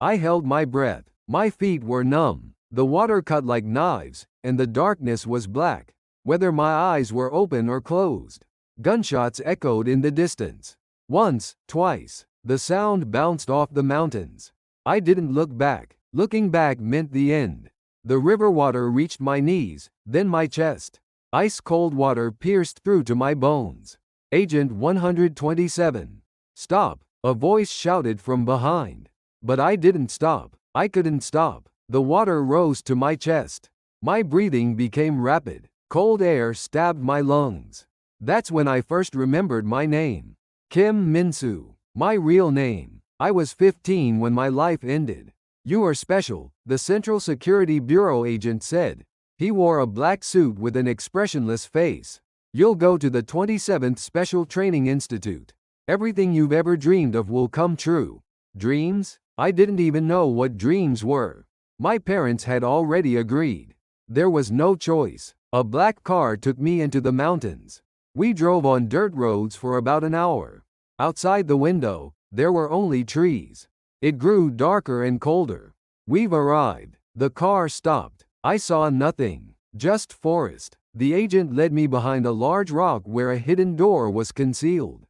I held my breath. My feet were numb. The water cut like knives, and the darkness was black, whether my eyes were open or closed. Gunshots echoed in the distance. Once, twice, the sound bounced off the mountains. I didn't look back. Looking back meant the end. The river water reached my knees, then my chest. Ice-cold water pierced through to my bones. Agent 127. Stop, a voice shouted from behind. But I didn't stop. I couldn't stop. The water rose to my chest. My breathing became rapid. Cold air stabbed my lungs. That's when I first remembered my name. Kim Min-soo. My real name. I was 15 when my life ended. You are special, the Central Security Bureau agent said. He wore a black suit with an expressionless face. You'll go to the 27th Special Training Institute. Everything you've ever dreamed of will come true. Dreams? I didn't even know what dreams were. My parents had already agreed. There was no choice. A black car took me into the mountains. We drove on dirt roads for about an hour. Outside the window, there were only trees. It grew darker and colder. We've arrived. The car stopped. I saw nothing. Just forest. The agent led me behind a large rock where a hidden door was concealed.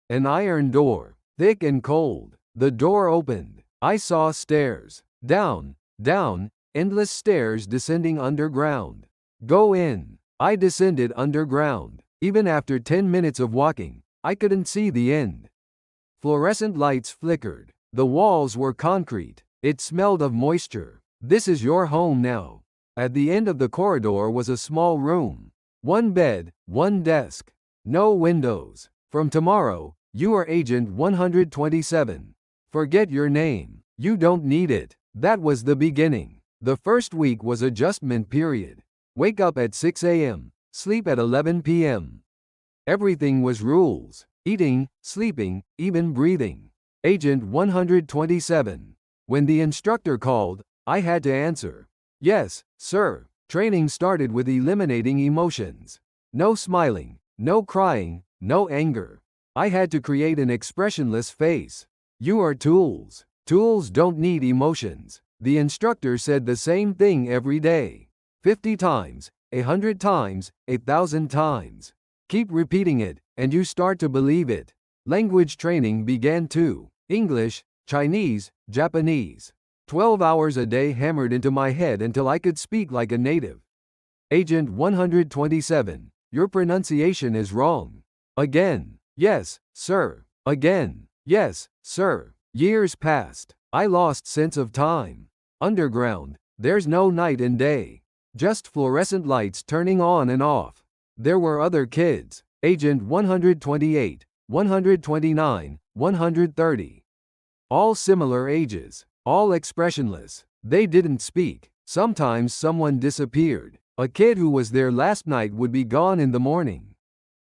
An iron door. Thick and cold. The door opened. I saw stairs. Down, down, endless stairs descending underground. Go in. I descended underground. Even after 10 minutes of walking, I couldn't see the end. Fluorescent lights flickered. The walls were concrete. It smelled of moisture. This is your home now. At the end of the corridor was a small room. One bed, one desk. No windows. From tomorrow, you are Agent 127. Forget your name. You don't need it. That was the beginning. The first week was adjustment period. Wake up at 6 a.m. Sleep at 11 p.m. Everything was rules. Eating, sleeping, even breathing. Agent 127. When the instructor called, I had to answer. Yes, sir. Training started with eliminating emotions. No smiling, no crying, no anger. I had to create an expressionless face. You are tools. Tools don't need emotions. The instructor said the same thing every day. 50 times, 100 times, 1,000 times. Keep repeating it, and you start to believe it. Language training began too. English, Chinese, Japanese. 12 hours a day hammered into my head until I could speak like a native. Agent 127, your pronunciation is wrong. Again. Yes, sir. Again. Yes, sir. Years passed. I lost sense of time. Underground, there's no night and day. Just fluorescent lights turning on and off. There were other kids. Agent 128, 129, 130. All similar ages. All expressionless. They didn't speak. Sometimes someone disappeared. A kid who was there last night would be gone in the morning.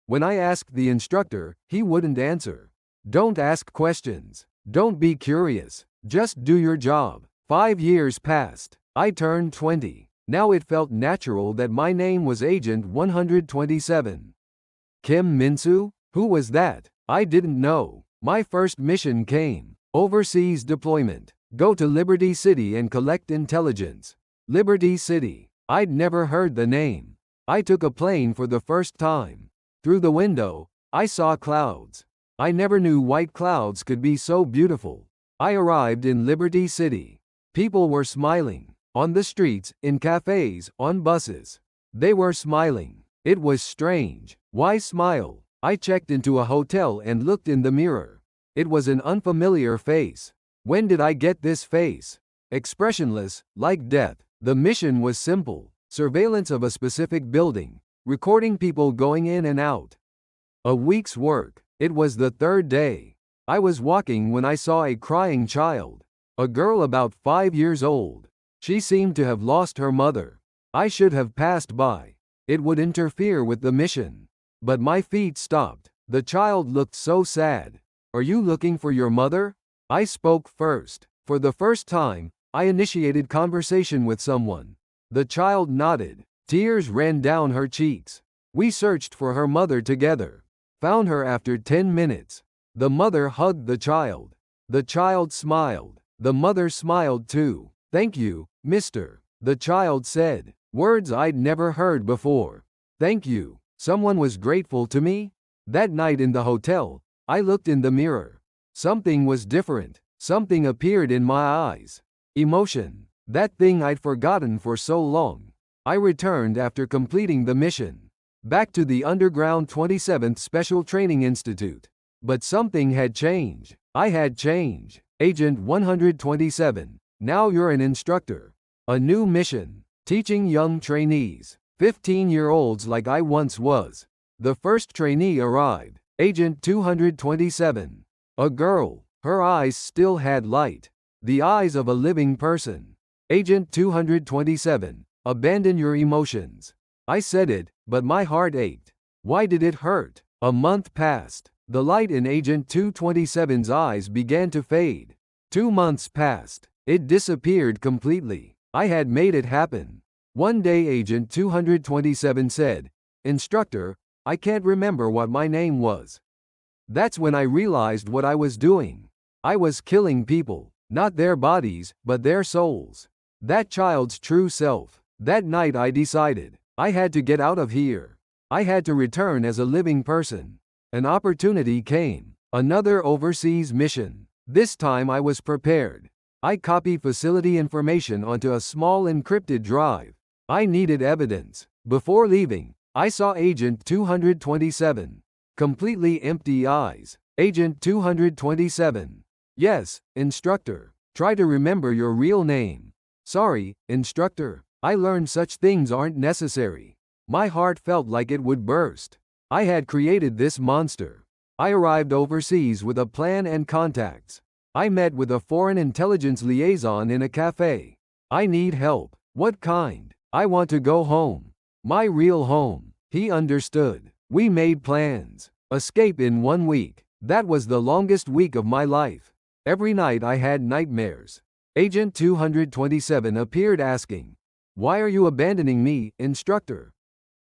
When I asked the instructor, he wouldn't answer. Don't ask questions. Don't be curious. Just do your job. 5 years passed. I turned 20. Now it felt natural that my name was Agent 127. Kim Min-soo? Who was that? I didn't know. My first mission came. Overseas deployment. Go to Liberty City and collect intelligence. Liberty City. I'd never heard the name. I took a plane for the first time. Through the window, I saw clouds. I never knew white clouds could be so beautiful. I arrived in Liberty City. People were smiling. On the streets, in cafes, on buses. They were smiling. It was strange. Why smile? I checked into a hotel and looked in the mirror. It was an unfamiliar face. When did I get this face? Expressionless, like death. The mission was simple. Surveillance of a specific building. Recording people going in and out. A week's work. It was the third day. I was walking when I saw a crying child. A girl about 5 years old. She seemed to have lost her mother. I should have passed by. It would interfere with the mission. But my feet stopped. The child looked so sad. Are you looking for your mother? I spoke first. For the first time, I initiated conversation with someone. The child nodded. Tears ran down her cheeks. We searched for her mother together. Found her after 10 minutes. The mother hugged the child. The child smiled. The mother smiled too. Thank you, mister, the child said. Words I'd never heard before. Thank you. Someone was grateful to me? That night in the hotel, I looked in the mirror. Something was different. Something appeared in my eyes. Emotion. That thing I'd forgotten for so long. I returned after completing the mission. Back to the underground 27th Special Training Institute. But something had changed. I had changed. Agent 127. Now you're an instructor. A new mission. Teaching young trainees. 15-year-olds like I once was. The first trainee arrived. Agent 227. A girl. Her eyes still had light. The eyes of a living person. Agent 227. Abandon your emotions. I said it, but my heart ached. Why did it hurt? A month passed. The light in Agent 227's eyes began to fade. 2 months passed. It disappeared completely. I had made it happen. One day Agent 227 said, "Instructor, I can't remember what my name was." That's when I realized what I was doing. I was killing people, not their bodies, but their souls. That child's true self. That night I decided, I had to get out of here. I had to return as a living person. An opportunity came. Another overseas mission. This time I was prepared. I copied facility information onto a small encrypted drive. I needed evidence. Before leaving, I saw Agent 227. Completely empty eyes. Agent 227. Yes, instructor. Try to remember your real name. Sorry, instructor. I learned such things aren't necessary. My heart felt like it would burst. I had created this monster. I arrived overseas with a plan and contacts. I met with a foreign intelligence liaison in a cafe. I need help. What kind? I want to go home. My real home. He understood. We made plans. Escape in 1 week. That was the longest week of my life. Every night I had nightmares. Agent 227 appeared asking, "Why are you abandoning me, instructor?"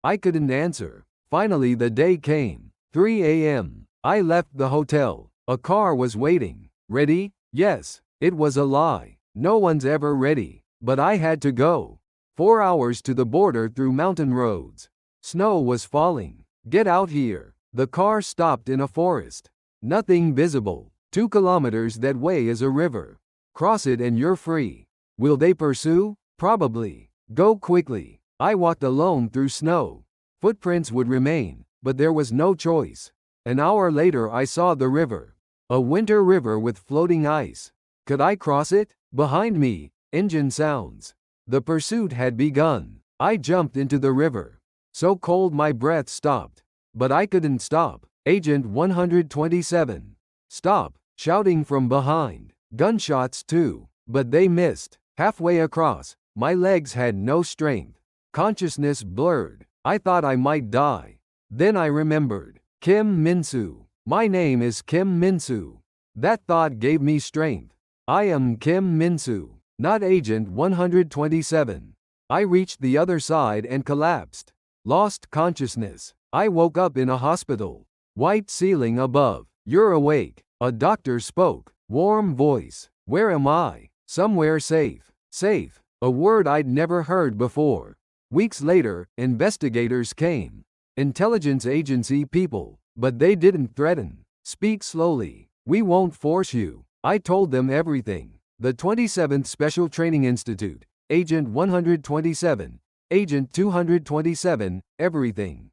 I couldn't answer. Finally the day came. 3 a.m. I left the hotel. A car was waiting. Ready? Yes. It was a lie. No one's ever ready. But I had to go. 4 hours to the border through mountain roads. Snow was falling. Get out here. The car stopped in a forest. Nothing visible. 2 kilometers that way is a river. Cross it and you're free. Will they pursue? Probably. Go quickly. I walked alone through snow. Footprints would remain, but there was no choice. An hour later I saw the river. A winter river with floating ice. Could I cross it? Behind me, engine sounds. The pursuit had begun. I jumped into the river. So cold my breath stopped. But I couldn't stop. Agent 127. Stop, shouting from behind. Gunshots too. But they missed. Halfway across, my legs had no strength. Consciousness blurred. I thought I might die. Then I remembered. Kim Min-soo. My name is Kim Min-soo. That thought gave me strength. I am Kim Min-soo, not Agent 127. I reached the other side and collapsed. Lost consciousness. I woke up in a hospital. White ceiling above. You're awake. A doctor spoke. Warm voice. Where am I? Somewhere safe. Safe. A word I'd never heard before. Weeks later, investigators came. Intelligence agency people. But they didn't threaten. Speak slowly. We won't force you. I told them everything. The 27th Special Training Institute. Agent 127. Agent 227. Everything.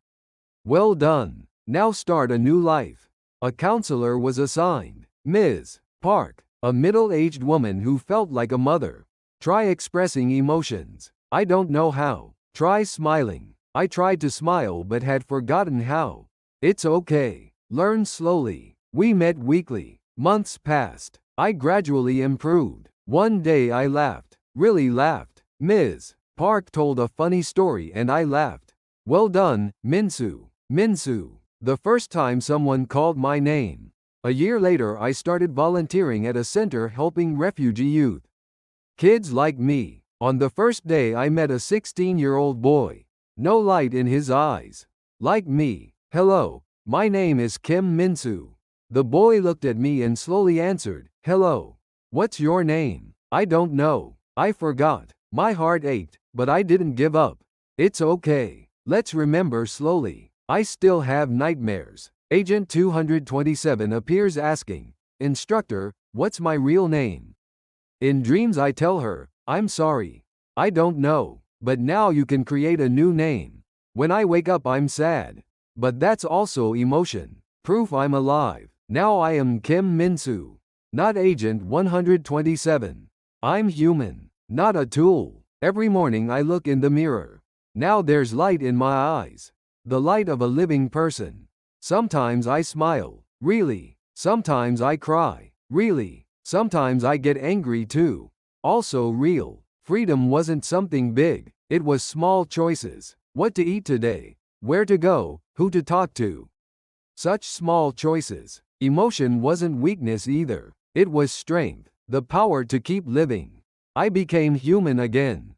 Well done. Now start a new life. A counselor was assigned. Ms. Park. A middle-aged woman who felt like a mother. Try expressing emotions. I don't know how. Try smiling. I tried to smile but had forgotten how. It's okay. Learn slowly. We met weekly. Months passed. I gradually improved. One day I laughed. Really laughed. Ms. Park told a funny story and I laughed. Well done, Min-soo. Min-soo. The first time someone called my name. A year later I started volunteering at a center helping refugee youth. Kids like me. On the first day I met a 16-year-old boy. No light in his eyes. Like me. Hello. My name is Kim Min-soo. The boy looked at me and slowly answered, "Hello." What's your name? I don't know. I forgot. My heart ached, but I didn't give up. It's okay. Let's remember slowly. I still have nightmares. Agent 227 appears asking, Instructor, what's my real name? In dreams I tell her, I'm sorry. I don't know. But now you can create a new name. When I wake up I'm sad. But that's also emotion. Proof I'm alive. Now I am Kim Minsu. Not Agent 127. I'm human. Not a tool. Every morning I look in the mirror. Now there's light in my eyes. The light of a living person. Sometimes I smile. Really. Sometimes I cry. Really. Sometimes I get angry too. Also real. Freedom wasn't something big. It was small choices. What to eat today. Where to go. Who to talk to. Such small choices. Emotion wasn't weakness either. It was strength. The power to keep living. I became human again.